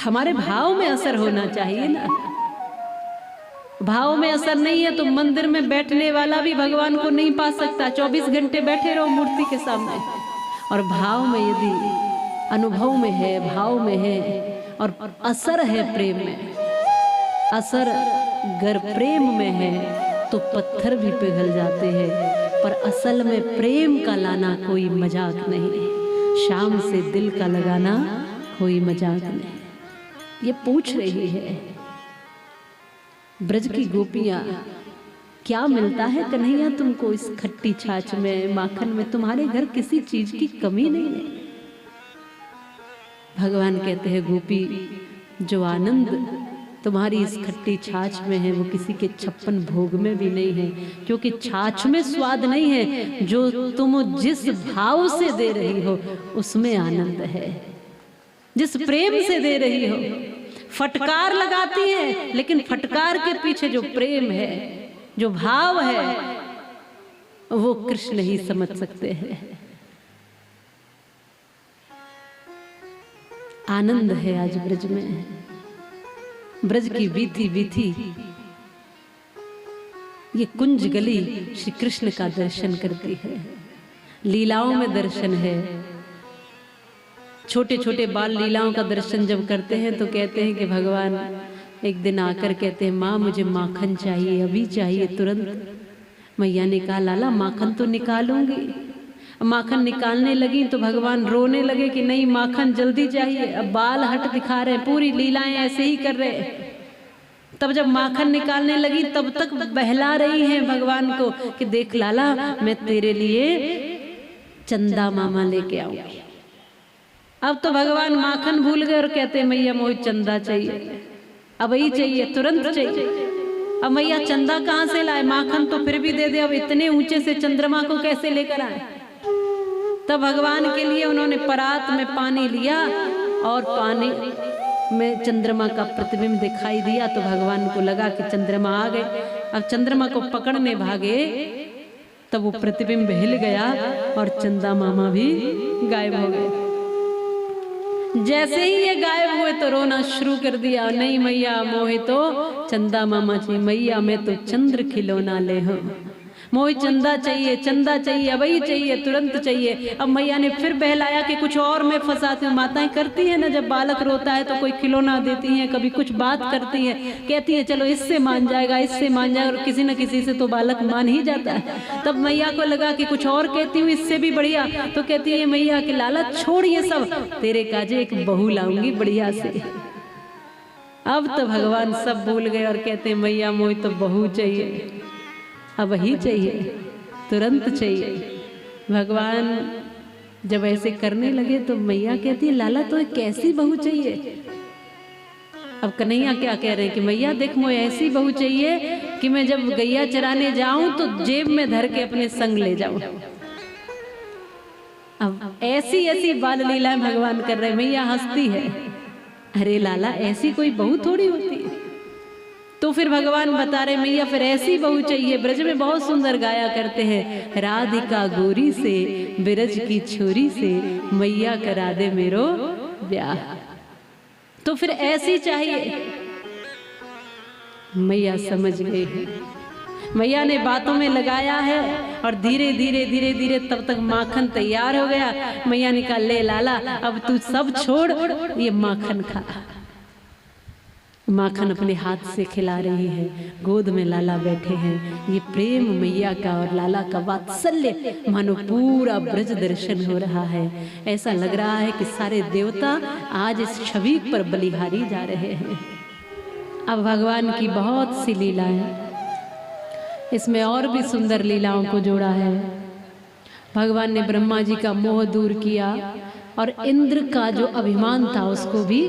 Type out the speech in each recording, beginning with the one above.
हमारे भाव में असर होना चाहिए ना। भाव में असर नहीं है तो मंदिर में बैठने वाला भी भगवान को नहीं पा सकता। 24 घंटे बैठे रहो मूर्ति के सामने, और भाव में यदि अनुभव में है, भाव में है और असर है प्रेम में, असर अगर प्रेम में है तो पत्थर भी पिघल जाते हैं। पर असल में प्रेम का लाना कोई मजाक नहीं, शाम से दिल का लगाना कोई मजाक नहीं। ये पूछ रही है ब्रज की गोपियां, क्या मिलता है कन्हैया तुमको इस खट्टी छाछ में, माखन में? तुम्हारे घर किसी चीज की कमी नहीं है। भगवान कहते हैं गोपी, जो आनंद तुम्हारी इस खट्टी छाछ में है वो किसी के 56 भोग में भी नहीं है, क्योंकि छाछ में स्वाद नहीं है, जो तुम जिस भाव से दे रही हो उसमें आनंद है, जिस प्रेम से दे रही हो। फटकार लगाती है लेकिन फटकार के पीछे जो प्रेम है, जो भाव है, वो कृष्ण ही समझ सकते हैं। आनंद है आज ब्रज में। ब्रज की बीती बीती ये कुंज गली श्री कृष्ण का दर्शन करती है, लीलाओं में दर्शन है। छोटे छोटे बाल लीलाओं का दर्शन जब करते हैं तो कहते हैं कि भगवान एक दिन आकर कहते हैं, माँ मुझे माखन चाहिए, अभी चाहिए, तुरंत। मैया ने कहा, लाला माखन तो निकालूंगी। माखन निकालने लगी तो भगवान रोने लगे कि नहीं, माखन जल्दी चाहिए। अब बाल हट दिखा रहे हैं, पूरी लीलाएं ऐसे ही कर रहे हैं। तब जब माखन निकालने लगी तब तक बहला रही हैं भगवान को कि देख लाला, मैं तेरे लिए चंदा मामा लेके आऊंगी। अब तो भगवान माखन भूल गए और कहते हैं, मैया मोहि चंदा चाहिए, अब ही चाहिए, तुरंत चाहिए। अब मैया चंदा कहाँ से लाए? माखन तो फिर भी दे दे, अब इतने ऊंचे से चंद्रमा को कैसे लेकर आए? तब भगवान के लिए उन्होंने परात में पानी लिया और पानी में चंद्रमा का प्रतिबिंब दिखाई दिया तो भगवान को लगा कि चंद्रमा आ गए। अब चंद्रमा को पकड़ने भागे तब वो प्रतिबिंब हिल गया और चंदा मामा भी गायब हो गए। जैसे ही ये गायब हुए तो रोना शुरू कर दिया, नहीं मैया मोहे तो चंदा मामा चाहिए, मैया मैं तो चंद्र खिलौना ले हूँ, मोहे चंदा चाहिए, चंदा चाहिए, अब ही चाहिए, तुरंत चाहिए। अब मैया ने फिर बहलाया कि कुछ और मैं फंसाती हूँ। माताएं करती हैं ना, जब बालक रोता है तो कोई खिलौना देती हैं, कभी कुछ बात करती हैं, कहती है चलो इससे मान जाएगा, इससे मान जाएगा, और किसी न किसी से तो बालक मान ही जाता है। तब मैया को लगा कि कुछ और कहती हूँ इससे भी बढ़िया, तो कहती है मैया कि लाला छोड़ ये सब, तेरे काजे एक बहू लाऊंगी बढ़िया से। अब तो भगवान सब भूल गए और कहते हैं, मैया मोहे तो बहू चाहिए, अब ही चाहिए, तुरंत चाहिए। भगवान जब ऐसे करने लगे तो मैया कहती है, लाला तो कैसी बहू चाहिए? अब कन्हैया क्या कह रहे हैं कि मैया देख, मुझे ऐसी बहू चाहिए कि मैं जब गैया चराने जाऊं तो जेब में धर के अपने संग ले जाऊं। अब ऐसी ऐसी बाल लीलाएं भगवान कर रहे। मैया हंसती है, अरे लाला ऐसी कोई बहू थोड़ी होती है। तो फिर भगवान बता रहे, मैया फिर ऐसी बहू चाहिए। ब्रज में बहुत सुंदर गाया करते हैं, राधिका गोरी से ब्रज की छोरी से मैया करा दे मेरो ब्याह। तो फिर ऐसी चाहिए। मैया समझ गई है, मैया ने बातों में लगाया है और धीरे धीरे धीरे धीरे तब तक माखन तैयार हो गया। मैया ने कहा, ले लाला अब तू सब छोड़, ये माखन खा। माखन अपने हाथ से खिला रही है, गोद में लाला बैठे हैं। ये प्रेम मैया का और लाला का वात्सल्य मानो पूरा ब्रज दर्शन हो रहा है। ऐसा लग रहा है कि सारे देवता आज इस छवि पर बलिहारी जा रहे हैं। अब भगवान की बहुत सी लीलाएं, इसमें और भी सुंदर लीलाओं को जोड़ा है। भगवान ने ब्रह्मा जी का मोह दूर किया और इंद्र का जो अभिमान था उसको भी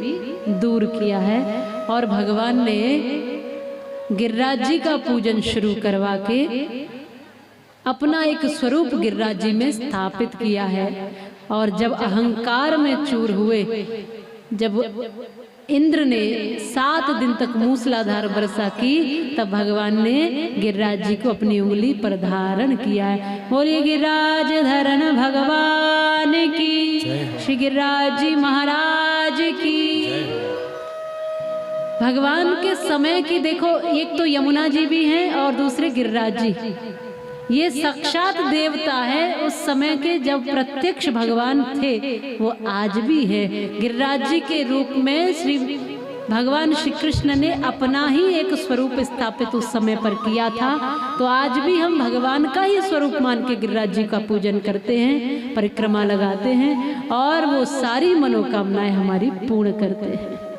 दूर किया है। और भगवान ने गिरिराज जी का पूजन शुरू करवा के अपना एक स्वरूप गिरिराज जी में स्थापित किया है। और जब अहंकार में चूर हुए, जब इंद्र ने 7 दिन तक मूसलाधार वर्षा की, तब भगवान ने गिरिराज जी को अपनी उंगली पर धारण किया है। बोलिए गिरिराज धरण भगवान की, श्री गिरिराज जी महाराज की। भगवान के समय की देखो, एक तो यमुना जी भी हैं और दूसरे गिरिराज जी, ये साक्षात देवता है उस समय के जब प्रत्यक्ष भगवान थे, वो आज भी है। गिरिराज जी के रूप में श्री भगवान श्री कृष्ण ने अपना ही एक स्वरूप स्थापित उस समय पर किया था। तो आज भी हम भगवान का ही स्वरूप मान के गिरिराज जी का पूजन करते हैं, परिक्रमा लगाते हैं और वो सारी मनोकामनाएं हमारी पूर्ण करते हैं।